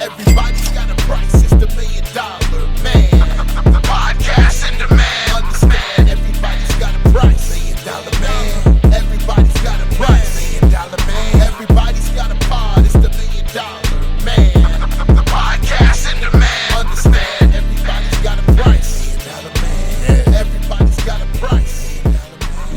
Everybody's got a price, it's the $1 million man. Podcast in demand. Understand, everybody's got a price. $1 million man. Everybody's got a price. $1 million man. Everybody's got a pod, it's the $1 million man. Podcast in demand. Understand, everybody's got a price. $1 million man. Everybody's got a price.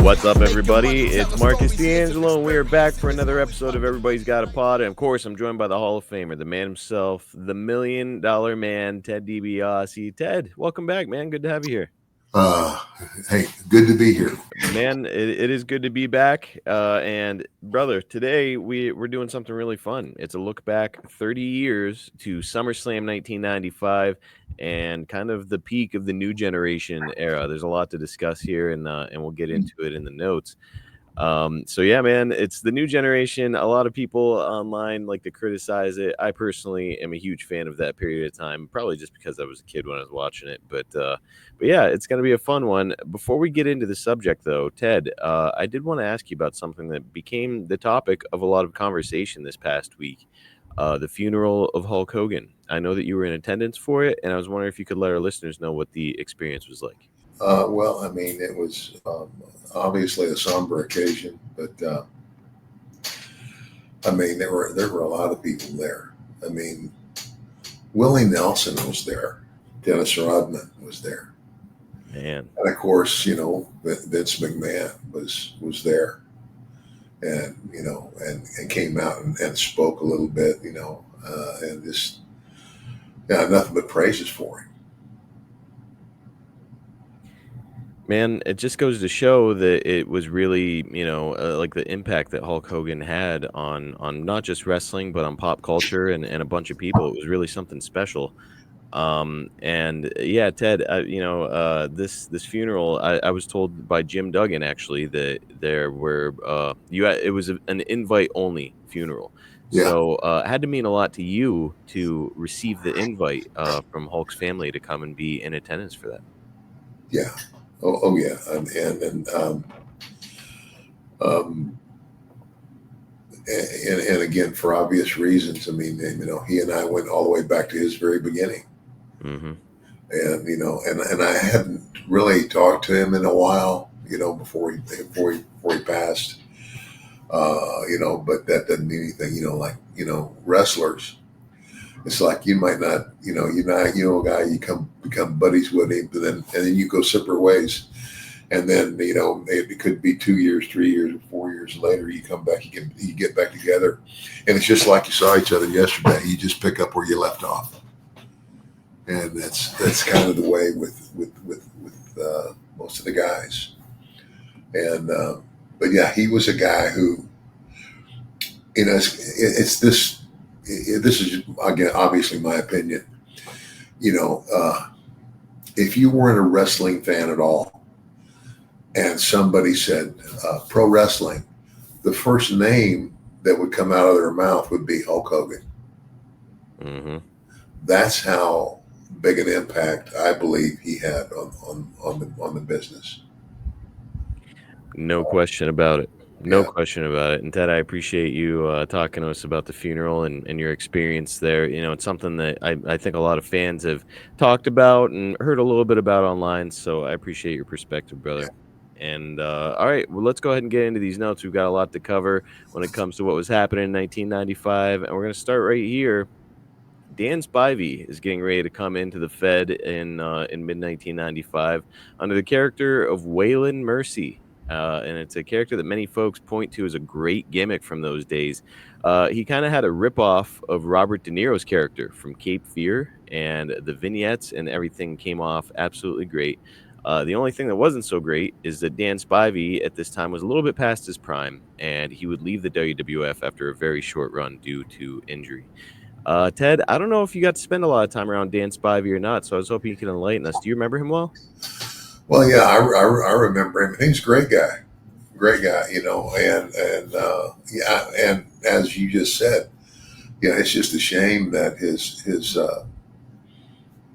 What's up, everybody? It's Marcus D'Angelo, and we are back for another episode of Everybody's Got a Pod. And of course, I'm joined by the Hall of Famer, the man himself, the $1 million man, Ted DiBiase. Ted, welcome back, man. Good to have you here. Hey, good to be here, man. It is good to be back. And brother, today we're doing something really fun. It's a look back 30 years to SummerSlam 1995 and kind of the peak of the new generation era. There's a lot to discuss here, and we'll get into it in the notes. So yeah, man, it's the new generation. A lot of people online like to criticize it. I personally am a huge fan of that period of time, probably just because I was a kid when I was watching it. But yeah, it's going to be a fun one. Before we get into the subject, though, Ted, I did want to ask you about something that became the topic of a lot of conversation this past week. The funeral of Hulk Hogan. I know that you were in attendance for it, and I was wondering if you could let our listeners know what the experience was like. Well, I mean, it was obviously a somber occasion, but I mean, there were a lot of people there. I mean, Willie Nelson was there, Dennis Rodman was there, man, and of course, you know, Vince McMahon was there, and you know, and came out and spoke a little bit, you know, and just nothing but praises for him. Man, it just goes to show that it was really, you know, like the impact that Hulk Hogan had on not just wrestling, but on pop culture and a bunch of people. It was really something special. And yeah, Ted, you know, this funeral, I was told by Jim Duggan, actually, that there were, it was an invite only funeral. Yeah. So it had to mean a lot to you to receive the invite from Hulk's family to come and be in attendance for that. Yeah. Oh yeah, and again, for obvious reasons. I mean, you know, he and I went all the way back to his very beginning, mm-hmm. And you know, and I hadn't really talked to him in a while, you know, before he passed. You know, but that doesn't mean anything. You know, like, you know, wrestlers. It's like you might not, you know, a guy, you become buddies with him, and then you go separate ways, and then, you know, it could be 2 years, 3 years, or 4 years later, you come back, you get back together, and it's just like you saw each other yesterday. You just pick up where you left off, and that's kind of the way with most of the guys, and but yeah, he was a guy who, you know, it's this. This is, again, obviously my opinion. You know, if you weren't a wrestling fan at all, and somebody said pro wrestling, the first name that would come out of their mouth would be Hulk Hogan. Mm-hmm. That's how big an impact I believe he had on the business. No question about it. No question about it. And Ted, I appreciate you talking to us about the funeral and your experience there. You know, it's something that I think a lot of fans have talked about and heard a little bit about online. So I appreciate your perspective, brother. And all right, well, let's go ahead and get into these notes. We've got a lot to cover when it comes to what was happening in 1995. And we're going to start right here. Dan Spivey is getting ready to come into the Fed in mid-1995 under the character of Waylon Mercy. And it's a character that many folks point to as a great gimmick from those days. He kind of had a ripoff of Robert De Niro's character from Cape Fear, and the vignettes and everything came off absolutely great. The only thing that wasn't so great is that Dan Spivey at this time was a little bit past his prime, and he would leave the WWF after a very short run due to injury. Ted, I don't know if you got to spend a lot of time around Dan Spivey or not, so I was hoping you could enlighten us. Do you remember him well? Well, yeah, I remember him. He's a great guy, you know, and yeah, and as you just said, yeah, it's just a shame that his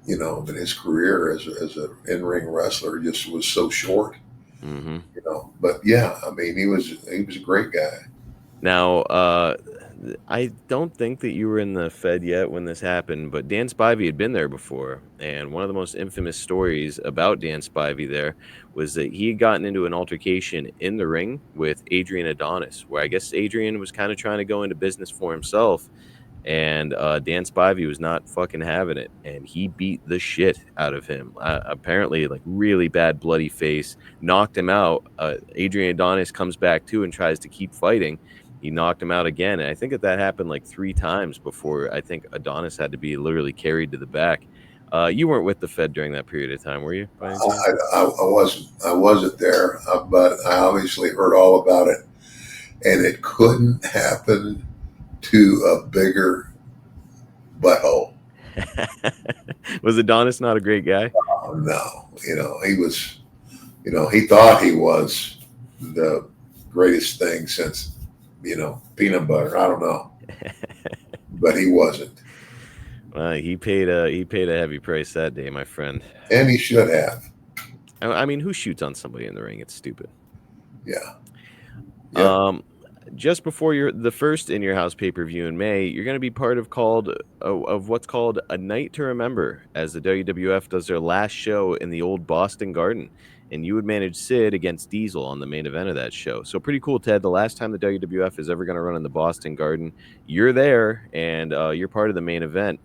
you know, that his career as an in-ring wrestler just was so short. Mm-hmm. you know. But yeah, I mean, he was a great guy. Now, I don't think that you were in the Fed yet when this happened, but Dan Spivey had been there before. And one of the most infamous stories about Dan Spivey there was that he had gotten into an altercation in the ring with Adrian Adonis, where I guess Adrian was kind of trying to go into business for himself. And Dan Spivey was not fucking having it, and he beat the shit out of him. Apparently, like really bad bloody face, knocked him out. Adrian Adonis comes back too and tries to keep fighting. He knocked him out again, and I think that happened like 3 times before I think Adonis had to be literally carried to the back. You weren't with the Fed during that period of time, were you, by any chance? I wasn't there, but I obviously heard all about it, and it couldn't happen to a bigger butthole. Was Adonis not a great guy? Oh, no, you know, he was, you know, he thought he was the greatest thing since, you know, peanut butter. I don't know, but he wasn't, He paid a heavy price that day, my friend. and he should have. I mean, who shoots on somebody in the ring? It's stupid. Yeah, yeah. Just before the first In Your House pay-per-view in May, you're going to be part of what's called a Night to Remember, as the WWF does their last show in the old Boston Garden, and you would manage Sid against Diesel on the main event of that show. So pretty cool, Ted. The last time the WWF is ever going to run in the Boston Garden, you're there, and you're part of the main event.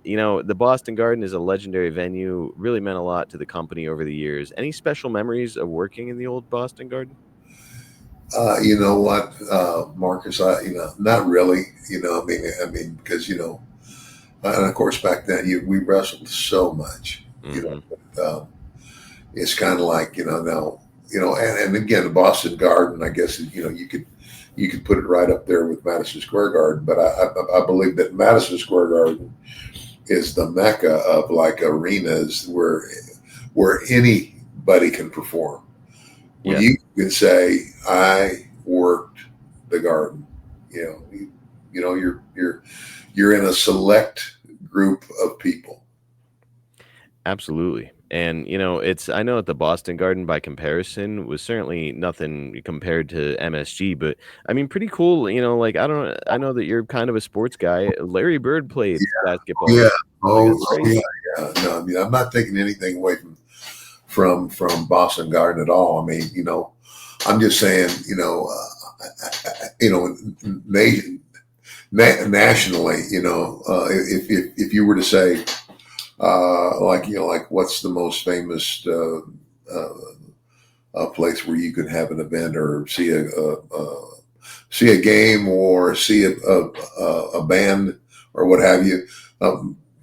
You know, the Boston Garden is a legendary venue, really meant a lot to the company over the years. Any special memories of working in the old Boston Garden? You know what, Marcus? You know, not really. You know, I mean, because you know, and of course back then we wrestled so much. You know, Mm-hmm. but, it's kind of like now, and again, the Boston Garden. I guess you know you could put it right up there with Madison Square Garden, but I believe that Madison Square Garden is the mecca of like arenas where anybody can perform. When Yeah. you can say, "I worked the garden," you know, you're in a select group of people. Absolutely. And I know that the Boston Garden by comparison was certainly nothing compared to MSG, but I mean pretty cool, like I know that you're kind of a sports guy. Larry Bird played basketball Yeah. there. Like Oh, that's oh crazy. yeah, yeah. No, I mean, I'm not taking anything away from Boston Garden at all. I mean, I'm just saying, nation, nationally, if you were to say, like what's the most famous place where you could have an event or see a game or see a band or what have you.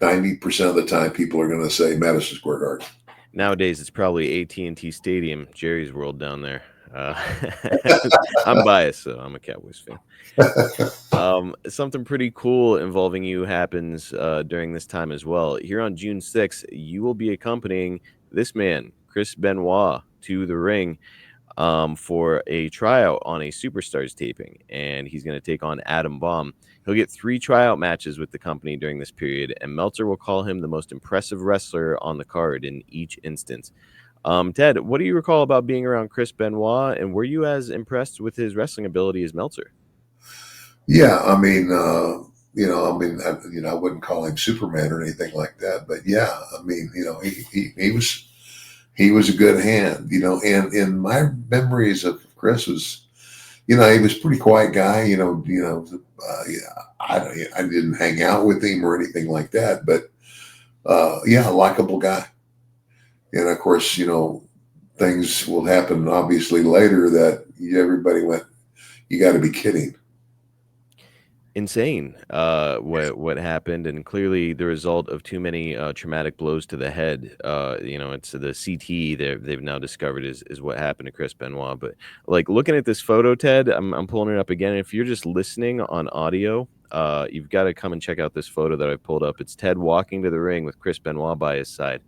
90% of the time, people are going to say Madison Square Garden. Nowadays it's probably AT&T Stadium, Jerry's World down there. I'm biased, so I'm a Cowboys fan. Something pretty cool involving you happens during this time as well. Here on June 6th, you will be accompanying this man, Chris Benoit, to the ring for a tryout on a Superstars taping, and he's going to take on Adam Bomb. He'll get 3 tryout matches with the company during this period, and Meltzer will call him the most impressive wrestler on the card in each instance. Ted, what do you recall about being around Chris Benoit, and were you as impressed with his wrestling ability as Meltzer? Yeah, I mean, I wouldn't call him Superman or anything like that, but yeah, I mean, he was a good hand, and in my memories of Chris was, he was a pretty quiet guy, yeah, I didn't hang out with him or anything like that, but yeah, a likable guy. And of course, things will happen obviously later that everybody went, you got to be kidding. Insane what happened, and clearly the result of too many traumatic blows to the head. It's the CT they've now discovered is what happened to Chris Benoit. But like looking at this photo, Ted, I'm pulling it up again. If you're just listening on audio, you've got to come and check out this photo that I pulled up. It's Ted walking to the ring with Chris Benoit by his side.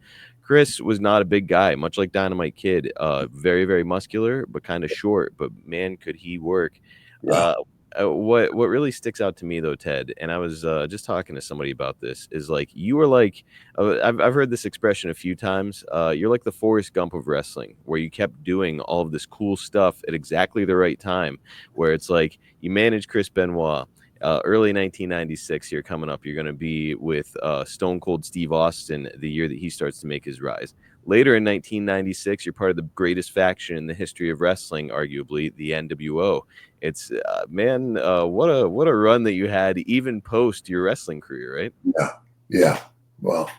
Chris was not a big guy, much like Dynamite Kid. Very, very muscular, but kind of short. But man, could he work. Yeah. what really sticks out to me though, Ted, and I was just talking to somebody about this, is like you were like I've heard this expression a few times. You're like the Forrest Gump of wrestling, where you kept doing all of this cool stuff at exactly the right time. Where it's like you managed Chris Benoit. Early 1996, you're coming up. You're going to be with Stone Cold Steve Austin the year that he starts to make his rise. Later in 1996, you're part of the greatest faction in the history of wrestling, arguably the NWO. It's man, what a run that you had, even post your wrestling career, right? Yeah. Well,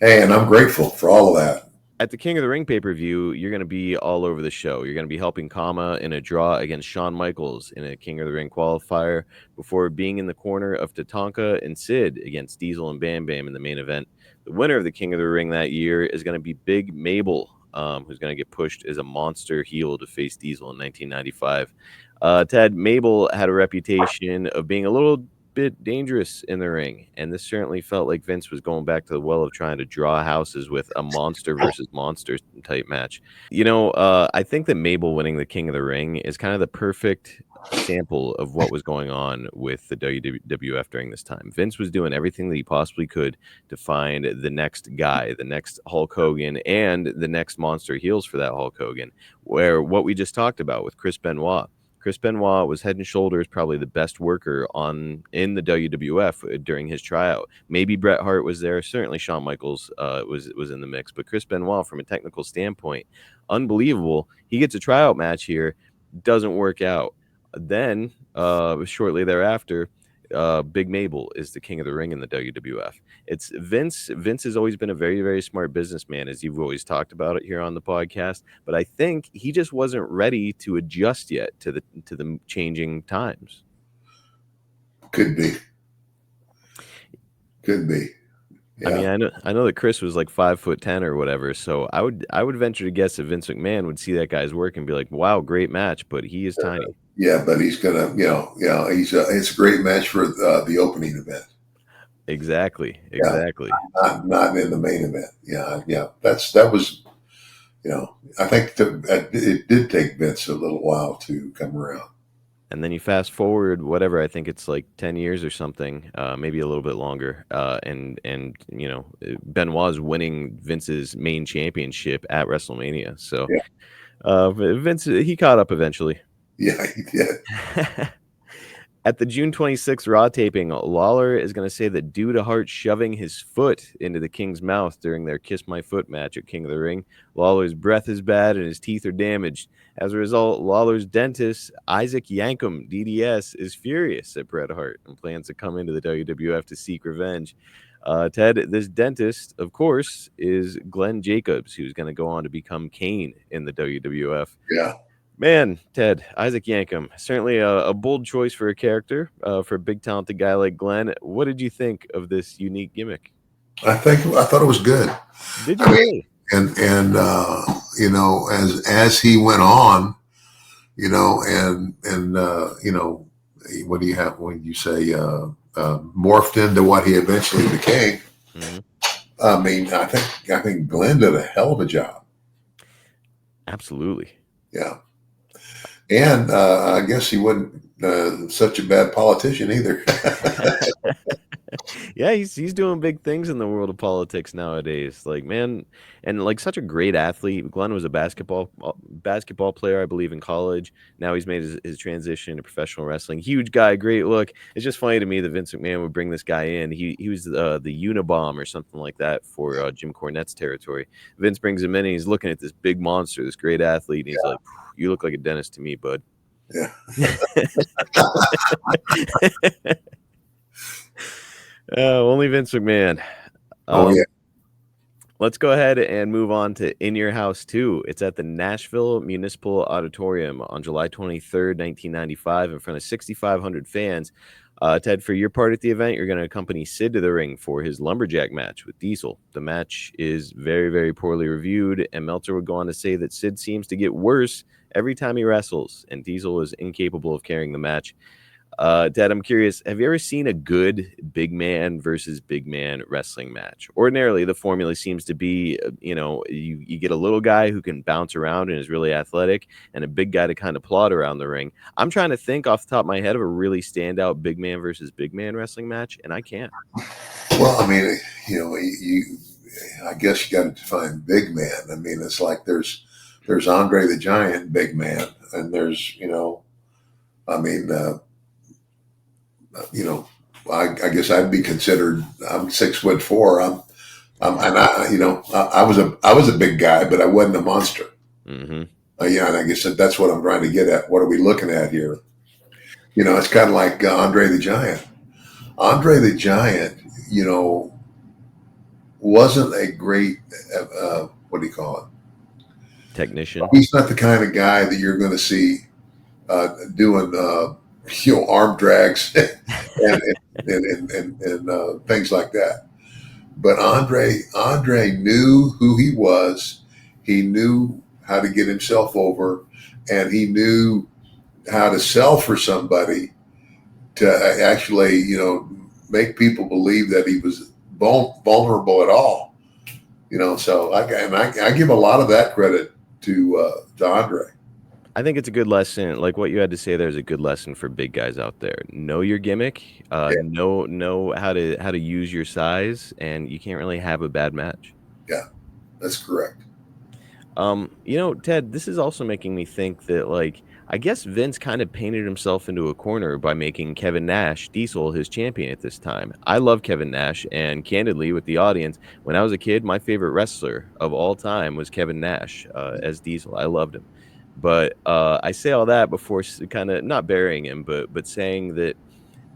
hey, and I'm grateful for all of that. At the King of the Ring pay-per-view, you're going to be all over the show. You're going to be helping Kama in a draw against Shawn Michaels in a King of the Ring qualifier before being in the corner of Tatanka and Sid against Diesel and Bam Bam in the main event. The winner of the King of the Ring that year is going to be Big Mabel, who's going to get pushed as a monster heel to face Diesel in 1995. Ted, Mabel had a reputation of being a little bit dangerous in the ring, and this certainly felt like Vince was going back to the well of trying to draw houses with a monster versus monster type match. I think that Mabel winning the King of the Ring is kind of the perfect sample of what was going on with the WWF during this time. Vince was doing everything that he possibly could to find the next guy, the next Hulk Hogan, and the next monster heels for that Hulk Hogan, where what we just talked about with Chris Benoit. Chris Benoit was head and shoulders probably the best worker in the WWF during his tryout. Maybe Bret Hart was there. Certainly Shawn Michaels was in the mix. But Chris Benoit, from a technical standpoint, unbelievable. He gets a tryout match here, doesn't work out. Then, shortly thereafter, Big Mabel is the King of the Ring in the WWF. It's Vince. Vince has always been a very, very smart businessman, as you've always talked about it here on the podcast. But I think he just wasn't ready to adjust yet to the changing times. Could be. Yeah. I mean, I know that Chris was like 5'10" or whatever, so I would venture to guess that Vince McMahon would see that guy's work and be like, "Wow, great match," but he is tiny. Yeah, but he's gonna, it's a great match for the opening event. Exactly. Not in the main event. Yeah. That was, I think it did take Vince a little while to come around. And then you fast forward, whatever, I think it's like 10 years or something, maybe a little bit longer. And Benoit's winning Vince's main championship at WrestleMania. So Vince, he caught up eventually. Yeah, he did. At the June 26th Raw taping, Lawler is going to say that due to Hart shoving his foot into the King's mouth during their Kiss My Foot match at King of the Ring, Lawler's breath is bad and his teeth are damaged. As a result, Lawler's dentist, Isaac Yankem, DDS, is furious at Bret Hart and plans to come into the WWF to seek revenge. Ted, this dentist, of course, is Glenn Jacobs, who's going to go on to become Kane in the WWF. Yeah. Man, Ted, Isaac Yankem, certainly a bold choice for a character, for a big talented guy like Glenn. What did you think of this unique gimmick? I thought it was good. Did you really? And as he went on, what do you have when you say morphed into what he eventually became? Mm-hmm. I mean, I think Glenn did a hell of a job. Absolutely. Yeah. And I guess he wasn't such a bad politician either. Yeah, he's doing big things in the world of politics nowadays. Like, man, and like such a great athlete. Glenn was a basketball player, I believe, in college. Now he's made his transition to professional wrestling. Huge guy, great look. It's just funny to me that Vince McMahon would bring this guy in. He was the Unabomb or something like that for Jim Cornette's territory. Vince brings him in and he's looking at this big monster, this great athlete, and he's like, "You look like a dentist to me, bud." Yeah. Only Vince McMahon. Yeah. Let's go ahead and move on to In Your House 2. It's at the Nashville Municipal Auditorium on July 23rd, 1995, in front of 6,500 fans. Ted, for your part at the event, you're going to accompany Sid to the ring for his lumberjack match with Diesel. The match is very, very poorly reviewed, and Meltzer would go on to say that Sid seems to get worse every time he wrestles, and Diesel is incapable of carrying the match. Dad, I'm curious, have you ever seen a good big man versus big man wrestling match? Ordinarily, the formula seems to be, you get a little guy who can bounce around and is really athletic, and a big guy to kind of plod around the ring. I'm trying to think off the top of my head of a really standout big man versus big man wrestling match, and I can't. Well, I mean, I guess you got to define big man. I mean, it's like there's Andre the Giant, big man, and there's I mean, I guess I'd be considered. I'm 6'4". I was a big guy, but I wasn't a monster. Mm-hmm. Yeah, and I guess that's what I'm trying to get at. What are we looking at here? It's kind of like Andre the Giant. Andre the Giant, wasn't a great, what do you call it? Technician. He's not the kind of guy that you're going to see doing, arm drags and things like that. But Andre knew who he was. He knew how to get himself over, and he knew how to sell for somebody to actually, make people believe that he was vulnerable at all. So I give a lot of that credit to Andre. I think it's a good lesson. Like what you had to say, there's a good lesson for big guys out there. Know your gimmick. Know how to use your size, and you can't really have a bad match. Yeah, that's correct. Ted, this is also making me think that, I guess Vince kind of painted himself into a corner by making Kevin Nash, Diesel, his champion at this time. I love Kevin Nash, and candidly, with the audience, when I was a kid, my favorite wrestler of all time was Kevin Nash as Diesel. I loved him. But I say all that before kind of not burying him, but saying that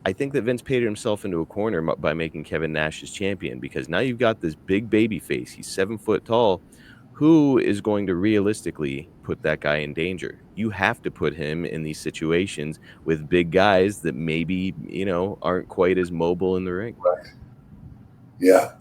I think that Vince painted himself into a corner by making Kevin Nash his champion, because now you've got this big baby face. He's 7 foot tall. Who is going to realistically put that guy in danger? You have to put him in these situations with big guys that maybe, aren't quite as mobile in the ring. Right. Yeah.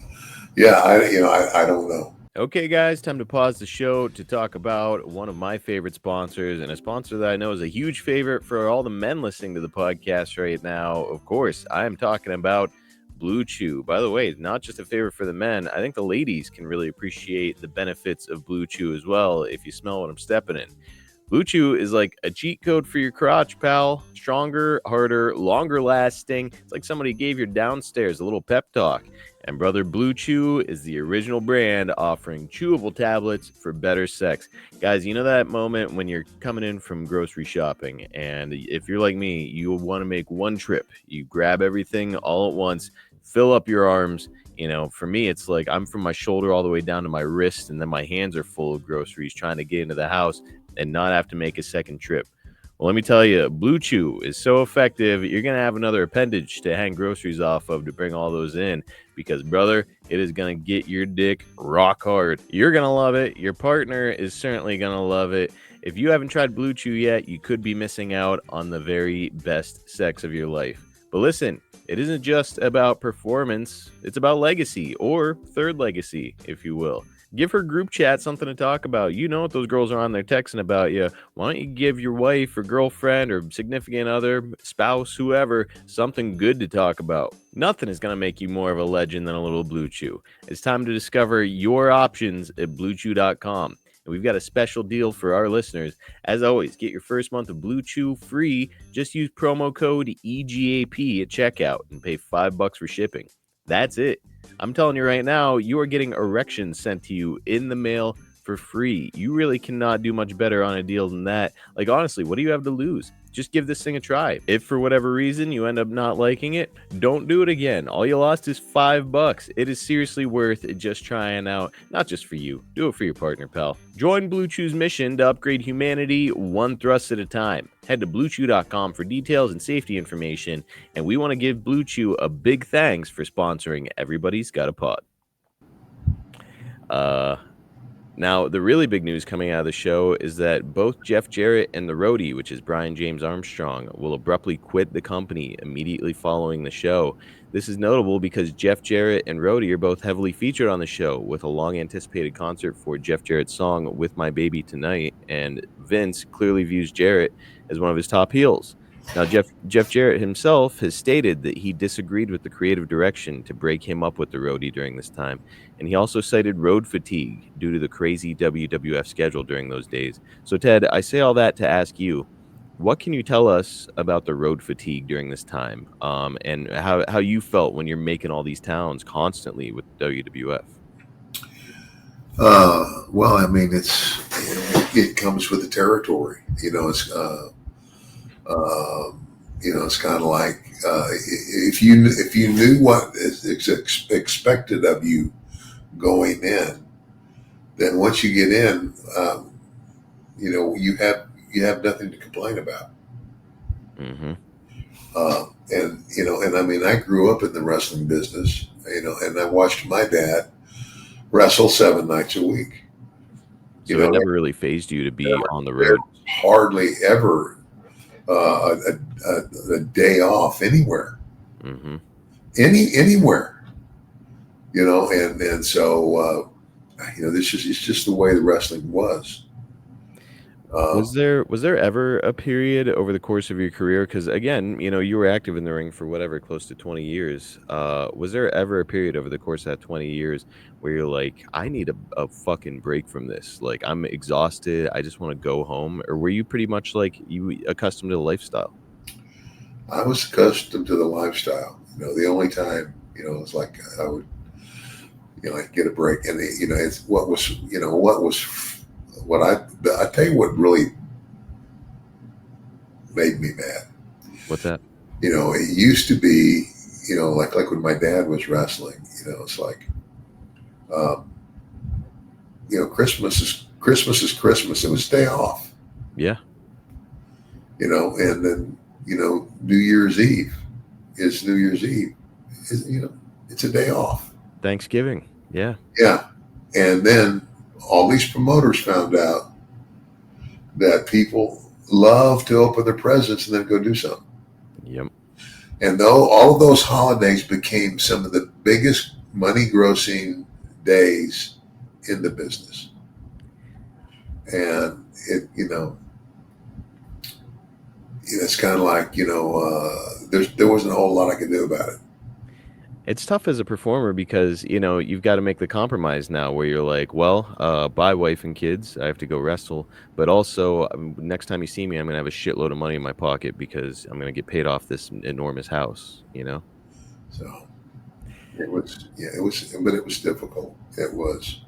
I don't know. Okay, guys, time to pause the show to talk about one of my favorite sponsors, and a sponsor that I know is a huge favorite for all the men listening to the podcast right now. Of course, I am talking about Blue Chew. By the way, not just a favorite for the men. I think the ladies can really appreciate the benefits of Blue Chew as well if you smell what I'm stepping in. Blue Chew is like a cheat code for your crotch, pal. Stronger, harder, longer lasting. It's like somebody gave your downstairs a little pep talk. And brother, Blue Chew is the original brand offering chewable tablets for better sex. Guys, you know that moment when you're coming in from grocery shopping, and if you're like me, you want to make one trip. You grab everything all at once, fill up your arms. For me, it's like I'm from my shoulder all the way down to my wrist, and then my hands are full of groceries trying to get into the house and not have to make a second trip. Well, let me tell you, Blue Chew is so effective, you're going to have another appendage to hang groceries off of to bring all those in, because, brother, it is going to get your dick rock hard. You're going to love it. Your partner is certainly going to love it. If you haven't tried Blue Chew yet, you could be missing out on the very best sex of your life. But listen, it isn't just about performance. It's about legacy, or third legacy, if you will. Give her group chat something to talk about. You know what those girls are on there texting about you. Why don't you give your wife or girlfriend or significant other, spouse, whoever, something good to talk about? Nothing is going to make you more of a legend than a little Blue Chew. It's time to discover your options at BlueChew.com. And we've got a special deal for our listeners. As always, get your first month of Blue Chew free. Just use promo code EGAP at checkout and pay $5 for shipping. That's it. I'm telling you right now, you are getting erections sent to you in the mail for free. You really cannot do much better on a deal than that. Honestly, what do you have to lose? Just give this thing a try. If for whatever reason you end up not liking it, don't do it again. All you lost is $5. It is seriously worth just trying out. Not just for you. Do it for your partner, pal. Join Blue Chew's mission to upgrade humanity one thrust at a time. Head to BlueChew.com for details and safety information. And we want to give Blue Chew a big thanks for sponsoring Everybody's Got a Pod. Now, the really big news coming out of the show is that both Jeff Jarrett and the roadie, which is Brian James Armstrong, will abruptly quit the company immediately following the show. This is notable because Jeff Jarrett and roadie are both heavily featured on the show, with a long-anticipated concert for Jeff Jarrett's song With My Baby Tonight, and Vince clearly views Jarrett as one of his top heels. Now, Jeff Jarrett himself has stated that he disagreed with the creative direction to break him up with the roadie during this time, and he also cited road fatigue due to the crazy WWF schedule during those days. So, Ted, I say all that to ask you, what can you tell us about the road fatigue during this time, and how you felt when you're making all these towns constantly with WWF? Well, I mean, it comes with the territory. It's kind of like if you knew what is expected of you going in, then once you get in, you have nothing to complain about. Mm-hmm. And I mean, I grew up in the wrestling business, and I watched my dad wrestle 7 nights a week. So it never really phased you to be on the road. Hardly ever a day off anywhere. Mm-hmm. Anywhere. And so it's just the way the wrestling was. Was there ever a period over the course of your career? Because again, you were active in the ring for whatever, close to 20 years. Was there ever a period over the course of that 20 years where you're like, I need a fucking break from this? Like, I'm exhausted. I just want to go home. Or were you pretty much like you accustomed to the lifestyle? I was accustomed to the lifestyle. The only time, it's like I would, I'd get a break, and it's I tell you what really made me mad. What's that? It used to be, like when my dad was wrestling, it's like, Christmas is Christmas. It was day off. Yeah. And then, New Year's Eve is New Year's Eve. It's a day off. Thanksgiving. Yeah. Yeah. And then all these promoters found out that people love to open their presents and then go do something. Yep. And though all of those holidays became some of the biggest money grossing days in the business. And it's kind of like, there wasn't a whole lot I could do about it. It's tough as a performer because, you've got to make the compromise now where you're like, well, bye wife and kids. I have to go wrestle. But also, next time you see me, I'm going to have a shitload of money in my pocket because I'm going to get paid off this enormous house, So but it was difficult. It was,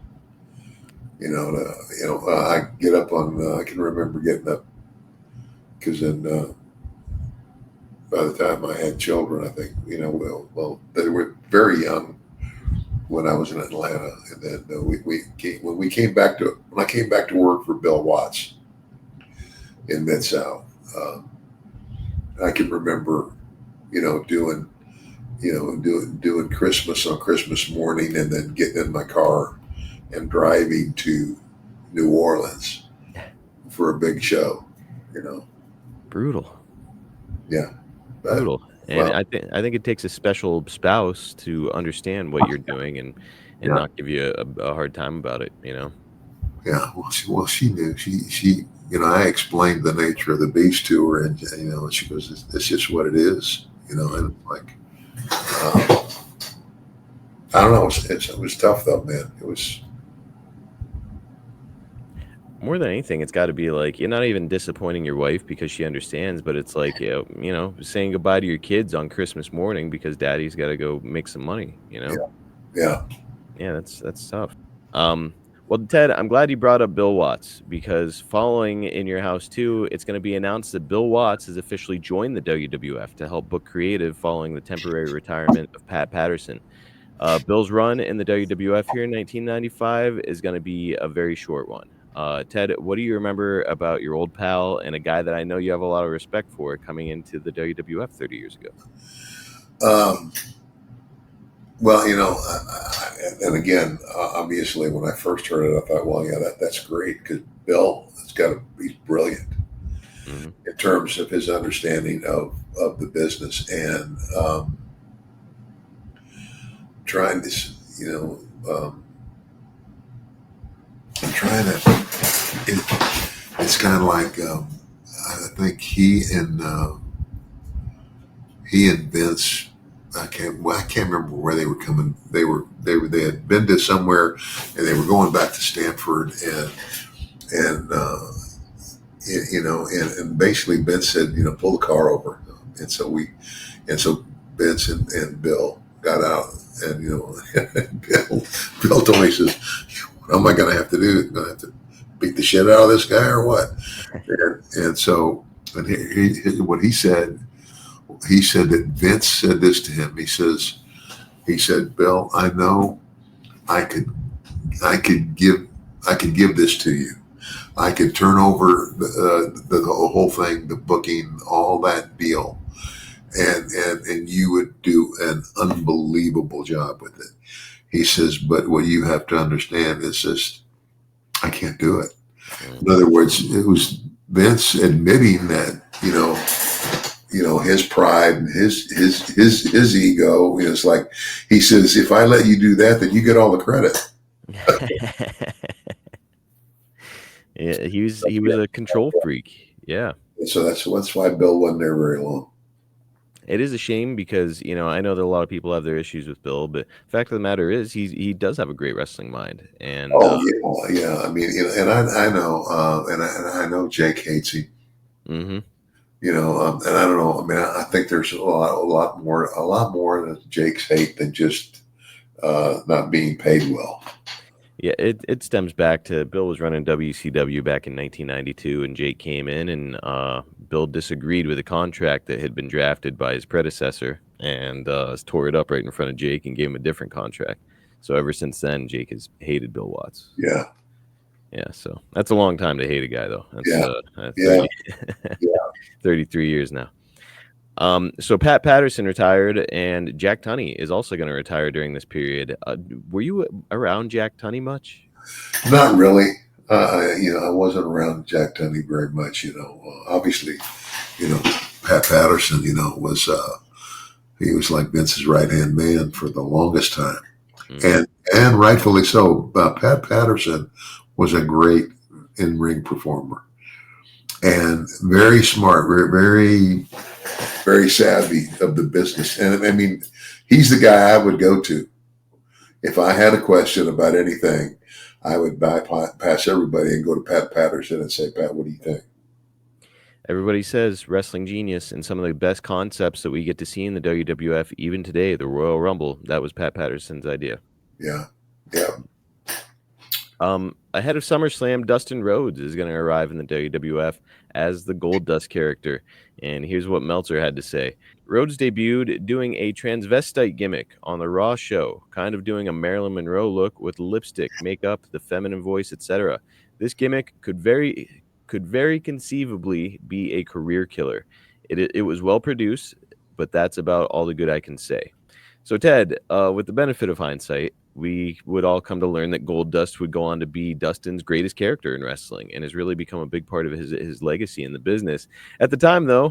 I get up on, I can remember getting up because then, by the time I had children, I think, well, they were very young when I was in Atlanta. And then when I came back to work for Bill Watts in Mid-South, I can remember, doing Christmas on Christmas morning and then getting in my car and driving to New Orleans for a big show, Brutal. Yeah. Brutal. And I think it takes a special spouse to understand what you're doing and not give you a hard time about it, Yeah. Well, she knew. She I explained the nature of the beast to her, and she goes, "It's just what it is," and like, I don't know. It was tough though, man. It was. More than anything, it's got to be like you're not even disappointing your wife because she understands, but it's like saying goodbye to your kids on Christmas morning because daddy's got to go make some money. Yeah. That's tough. Well, Ted, I'm glad you brought up Bill Watts because following in your house too, it's going to be announced that Bill Watts has officially joined the WWF to help book creative following the temporary retirement of Pat Patterson. Bill's run in the WWF here in 1995 is going to be a very short one. Ted, what do you remember about your old pal and a guy that I know you have a lot of respect for coming into the WWF 30 years ago? Well, and again, obviously, when I first heard it, I thought, well, yeah, that's great because Bill he's brilliant in terms of his understanding of the business and trying to, I'm trying to. It's kind of like I think he and he and Vince, I can't remember where they were coming. They had been to somewhere, and they were going back to Stanford, and and basically Vince said, pull the car over, and so Vince and Bill got out, and Bill told me, he says, what am I going to have to do? Going to have to beat the shit out of this guy or what? And so, and what he said that Vince said this to him. He said, Bill, I know I could give this to you. I could turn over the whole thing, the booking, all that deal, and you would do an unbelievable job with it. He says, but what you have to understand is just, I can't do it. In other words, it was Vince admitting that, his pride and his ego. It's like, he says, if I let you do that, then you get all the credit. Yeah, he was a control freak. Yeah. So that's why Bill wasn't there very long. It is a shame because, I know that a lot of people have their issues with Bill, but the fact of the matter is he does have a great wrestling mind. And yeah. I mean, and I know, and I know Jake hates him. Mm-hmm. And I don't know. I mean, I think there's a lot more than Jake's hate than just not being paid well. Yeah, it stems back to Bill was running WCW back in 1992, and Jake came in, and Bill disagreed with a contract that had been drafted by his predecessor, and tore it up right in front of Jake and gave him a different contract. So ever since then, Jake has hated Bill Watts. Yeah. Yeah, so that's a long time to hate a guy, though. That's 33 years now. So Pat Patterson retired, and Jack Tunney is also going to retire during this period. Were you around Jack Tunney much? Not really. I wasn't around Jack Tunney very much. Obviously, Pat Patterson, he was like Vince's right-hand man for the longest time, and rightfully so. Pat Patterson was a great in-ring performer and very smart, very, very savvy of the business. And I mean, he's the guy I would go to if I had a question about anything. I would bypass everybody and go to Pat Patterson and say, Pat, what do you think? Everybody says wrestling genius, and some of the best concepts that we get to see in the WWF, even today, the Royal Rumble, that was Pat Patterson's idea. Yeah. Ahead of SummerSlam, Dustin Rhodes is going to arrive in the WWF as the Gold Dust character, and here's what Meltzer had to say. Rhodes debuted doing a transvestite gimmick on the Raw show, kind of doing a Marilyn Monroe look with lipstick, makeup, the feminine voice, etc. This gimmick could very conceivably be a career killer. It was well produced, but that's about all the good I can say. So Ted, with the benefit of hindsight, we would all come to learn that Gold Dust would go on to be Dustin's greatest character in wrestling and has really become a big part of his legacy in the business. At the time, though,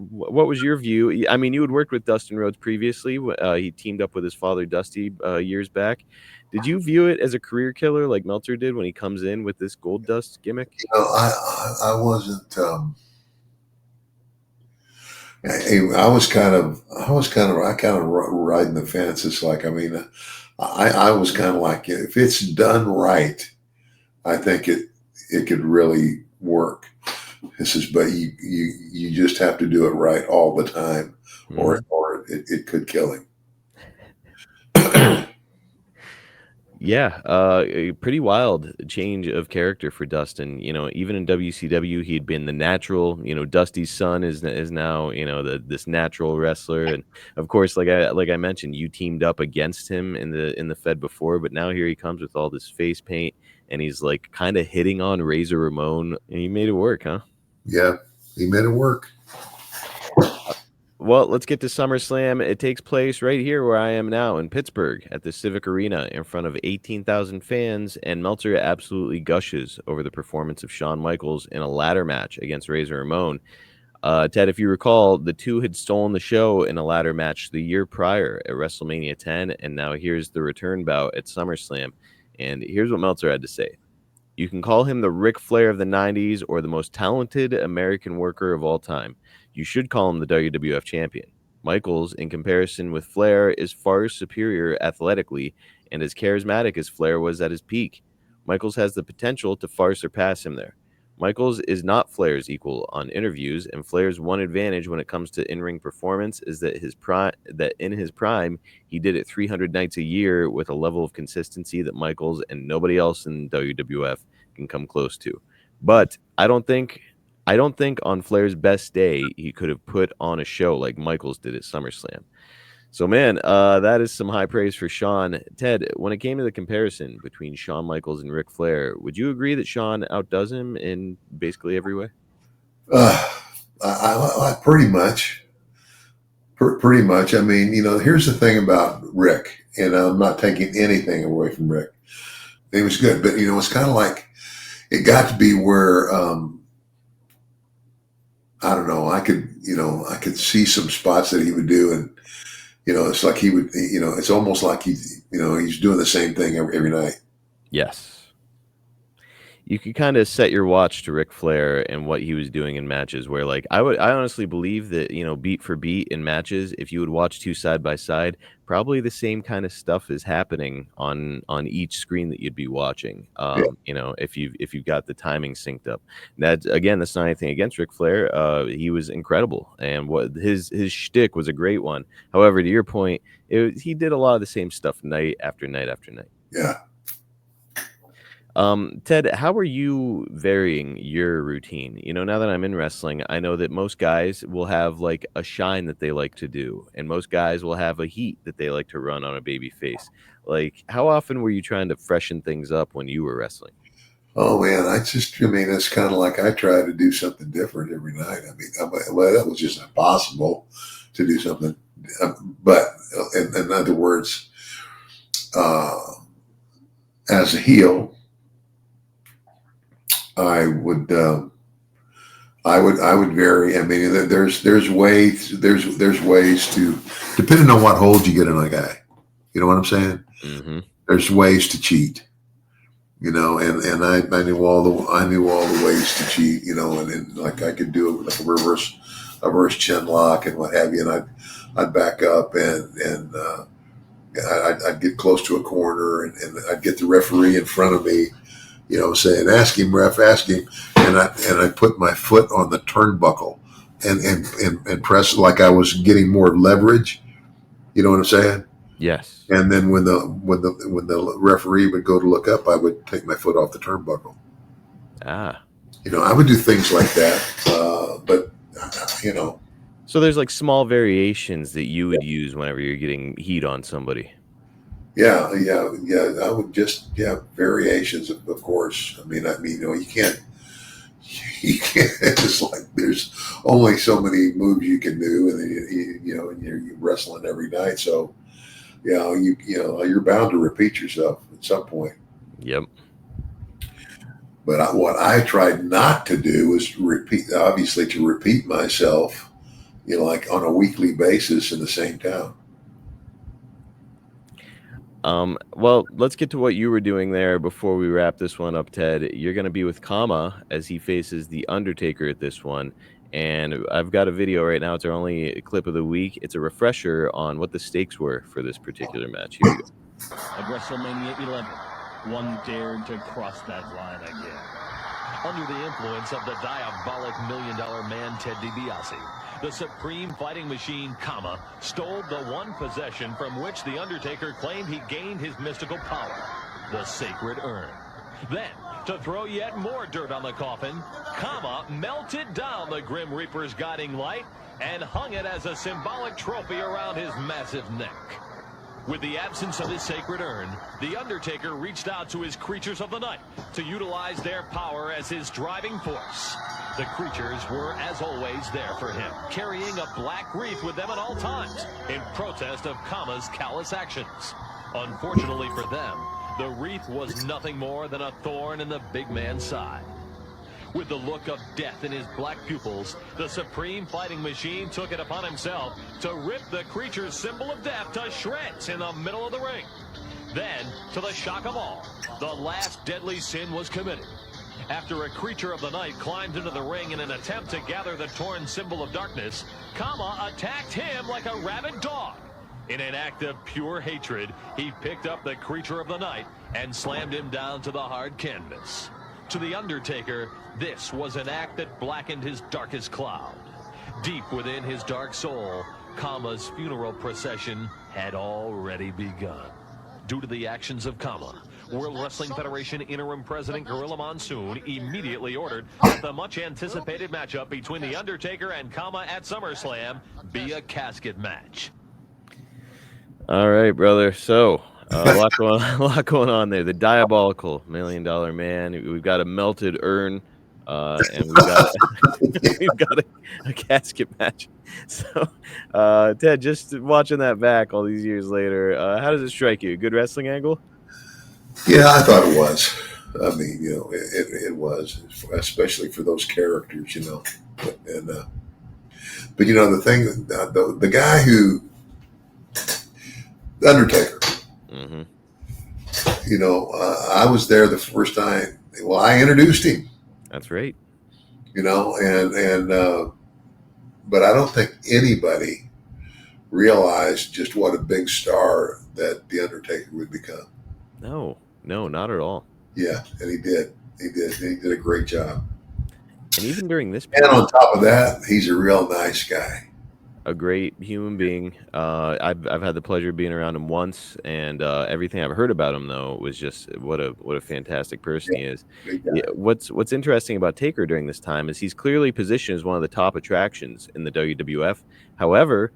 what was your view? I mean, you had worked with Dustin Rhodes previously. He teamed up with his father, Dusty, years back. Did you view it as a career killer like Meltzer did when he comes in with this Gold Dust gimmick? I wasn't. I kind of riding the fence. It's like, I mean, I was kind of like, if it's done right, I think it could really work. This is, but you just have to do it right all the time, or it could kill him. Yeah, a pretty wild change of character for Dustin. Even in WCW, he'd been the natural. Dusty's son is now this natural wrestler, and of course, like I mentioned, you teamed up against him in the Fed before, but now here he comes with all this face paint, and he's like kind of hitting on Razor Ramon, and he made it work, huh? Yeah, he made it work. Well, let's get to SummerSlam. It takes place right here where I am now in Pittsburgh at the Civic Arena in front of 18,000 fans, and Meltzer absolutely gushes over the performance of Shawn Michaels in a ladder match against Razor Ramon. Ted, if you recall, the two had stolen the show in a ladder match the year prior at WrestleMania 10, and now here's the return bout at SummerSlam. And here's what Meltzer had to say. You can call him the Ric Flair of the 90s or the most talented American worker of all time. You should call him the WWF champion. Michaels, in comparison with Flair, is far superior athletically and as charismatic as Flair was at his peak. Michaels has the potential to far surpass him there. Michaels is not Flair's equal on interviews, and Flair's one advantage when it comes to in-ring performance is that in his prime, he did it 300 nights a year with a level of consistency that Michaels and nobody else in WWF can come close to. But I don't think on Flair's best day he could have put on a show like Michaels did at SummerSlam. So, man, that is some high praise for Shawn. Ted, when it came to the comparison between Shawn Michaels and Ric Flair, would you agree that Shawn outdoes him in basically every way? I pretty much. Pretty much. I mean, here's the thing about Rick, and I'm not taking anything away from Rick. He was good, but it's kind of like it got to be where I don't know. I could see some spots that he would do, and it's like he would. It's almost like he's doing the same thing every night. Yes. You could kind of set your watch to Ric Flair and what he was doing in matches where, like, I honestly believe that, beat for beat in matches, if you would watch two side by side, probably the same kind of stuff is happening on each screen that you'd be watching. Yeah. If you've got the timing synced up. That's not anything against Ric Flair. He was incredible, and what his shtick was a great one. However, to your point, he did a lot of the same stuff night after night after night. Yeah. Ted, how are you varying your routine? Now that I'm in wrestling, I know that most guys will have like a shine that they like to do, and most guys will have a heat that they like to run on a baby face. Like, how often were you trying to freshen things up when you were wrestling? Oh man, it's kind of like I try to do something different every night. Well, that was just impossible to do something. But in other words, as a heel, I would vary. I mean, there's ways to, depending on what hold you get in a guy. You know what I'm saying? Mm-hmm. There's ways to cheat. And I knew all the ways to cheat. And like I could do it like a reverse chin lock and what have you. And I'd back up and I'd get close to a corner and I'd get the referee in front of me. Saying, "Ask him, ref, ask him," and I put my foot on the turnbuckle and press like I was getting more leverage. You know what I'm saying? Yes. And then when the referee would go to look up, I would take my foot off the turnbuckle. Ah. I would do things like that, but. So there's like small variations that you would use whenever you're getting heat on somebody. Yeah. I would just variations, of course. I mean, you can't. It's like there's only so many moves you can do, and then you're wrestling every night. So, you're bound to repeat yourself at some point. Yep. But what I tried not to do was repeat myself, like on a weekly basis in the same town. Well, let's get to what you were doing there before we wrap this one up, Ted. You're going to be with Kama as he faces the Undertaker at this one. And I've got a video right now. It's our only clip of the week. It's a refresher on what the stakes were for this particular match. Here we go. At WrestleMania 11, one dared to cross that line again. Under the influence of the diabolic $1 million man Ted DiBiase, the supreme fighting machine Kama stole the one possession from which the Undertaker claimed he gained his mystical power, the sacred urn. Then, to throw yet more dirt on the coffin, Kama melted down the Grim Reaper's guiding light and hung it as a symbolic trophy around his massive neck. With the absence of his sacred urn, the Undertaker reached out to his creatures of the night to utilize their power as his driving force. The creatures were, as always, there for him, carrying a black wreath with them at all times in protest of Kama's callous actions. Unfortunately for them, the wreath was nothing more than a thorn in the big man's side. With the look of death in his black pupils, the supreme fighting machine took it upon himself to rip the creature's symbol of death to shreds in the middle of the ring. Then, to the shock of all, the last deadly sin was committed. After a creature of the night climbed into the ring in an attempt to gather the torn symbol of darkness, Kama attacked him like a rabid dog. In an act of pure hatred, he picked up the creature of the night and slammed him down to the hard canvas. To the Undertaker, this was an act that blackened his darkest cloud. Deep within his dark soul, Kama's funeral procession had already begun. Due to the actions of Kama, World Wrestling Federation Interim President Gorilla Monsoon immediately ordered that the much-anticipated matchup between The Undertaker and Kama at SummerSlam be a casket match. All right, brother. So a lot going on there. The diabolical $1 Million Man. We've got a melted urn, and we've got a casket match. So, Ted, just watching that back all these years later, how does it strike you? Good wrestling angle? Yeah, I thought it was. I mean, it was, especially for those characters, And but the thing, the guy who, the Undertaker. Mm-hmm. I was there the first time. Well, I introduced him. That's right. But I don't think anybody realized just what a big star that the Undertaker would become. No, not at all. Yeah, and he did. He did a great job. And even during this period, and on top of that, he's a real nice guy. A great human being. I've had the pleasure of being around him once, and everything I've heard about him though was just what a fantastic person he is. Yeah, what's interesting about Taker during this time is he's clearly positioned as one of the top attractions in the WWF. However,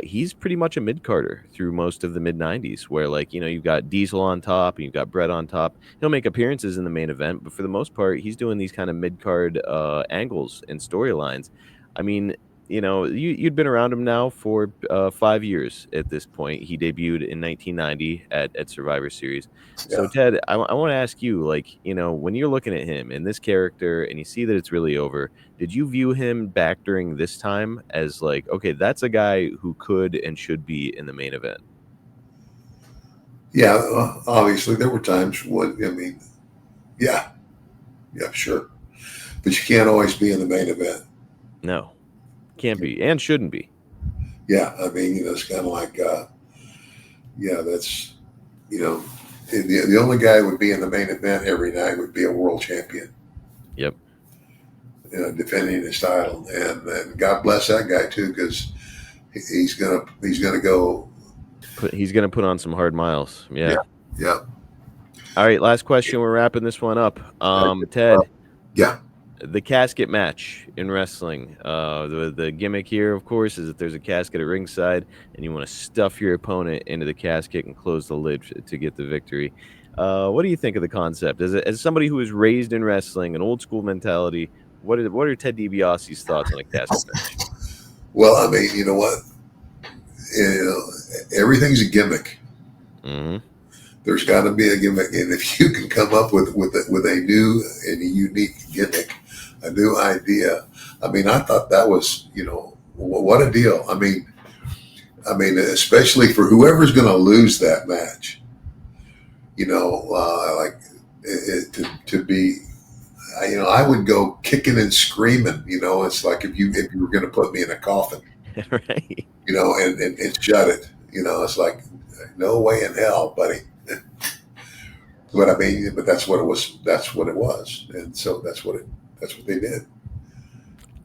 he's pretty much a mid-carder through most of the mid-90s, where you've got Diesel on top and you've got Bret on top. He'll make appearances in the main event, but for the most part, he's doing these kind of mid-card angles and storylines. I mean, you'd been around him now for 5 years at this point. He debuted in 1990 at Survivor Series. Yeah. So, Ted, I want to ask you, when you're looking at him and this character and you see that it's really over, did you view him back during this time as okay, that's a guy who could and should be in the main event? Yeah, obviously there were times when, yeah, sure. But you can't always be in the main event. No. Can't be and shouldn't be. Yeah, I mean, it's kind of like, that's, the only guy who would be in the main event every night would be a world champion. Yep. Defending his title, and God bless that guy too, because he's gonna go. He's gonna put on some hard miles. Yeah. All right, last question. We're wrapping this one up. Ted. Yeah. The casket match in wrestling. The gimmick here, of course, is that there's a casket at ringside, and you want to stuff your opponent into the casket and close the lid to get the victory. What do you think of the concept? As somebody who was raised in wrestling, an old school mentality, what are Ted DiBiase's thoughts on a casket match? Well, I mean, you know what? Everything's a gimmick. Mm-hmm. There's got to be a gimmick, and if you can come up with a new and a unique gimmick, a new idea. I mean, I thought that was, what a deal. I mean, especially for whoever's going to lose that match, to be, I would go kicking and screaming. It's like if you were going to put me in a coffin, right? And shut it. It's like no way in hell, buddy. But I mean, that's what it was. That's what it was, and so that's what they did.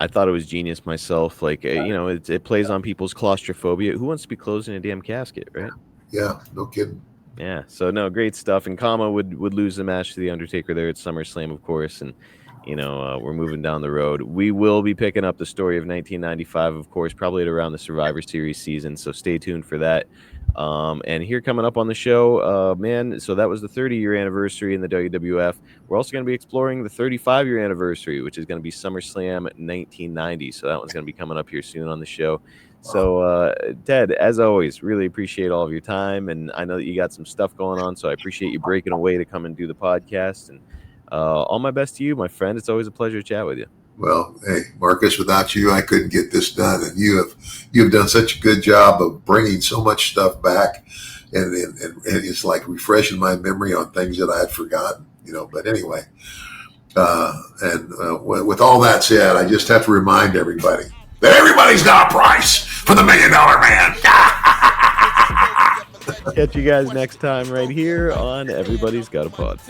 I thought it was genius myself. It plays on people's claustrophobia. Who wants to be closed in a damn casket, right? Yeah, no kidding. Yeah, so no, great stuff. And Kama would lose the match to the Undertaker there at SummerSlam, of course. And we're moving down the road. We will be picking up the story of 1995, of course, probably at around the Survivor Series season. So stay tuned for that. And here coming up on the show, so that was the 30-year anniversary in the WWF. We're also going to be exploring the 35-year anniversary, which is going to be SummerSlam 1990. So that one's going to be coming up here soon on the show. So, Ted, as always, really appreciate all of your time. And I know that you got some stuff going on, so I appreciate you breaking away to come and do the podcast. And all my best to you, my friend. It's always a pleasure to chat with you. Well, hey, Marcus, without you, I couldn't get this done. And you have done such a good job of bringing so much stuff back. And it's like refreshing my memory on things that I had forgotten, But anyway, With all that said, I just have to remind everybody that everybody's got a price for the $1 Million Man. Catch you guys next time right here on Everybody's Got a Pod.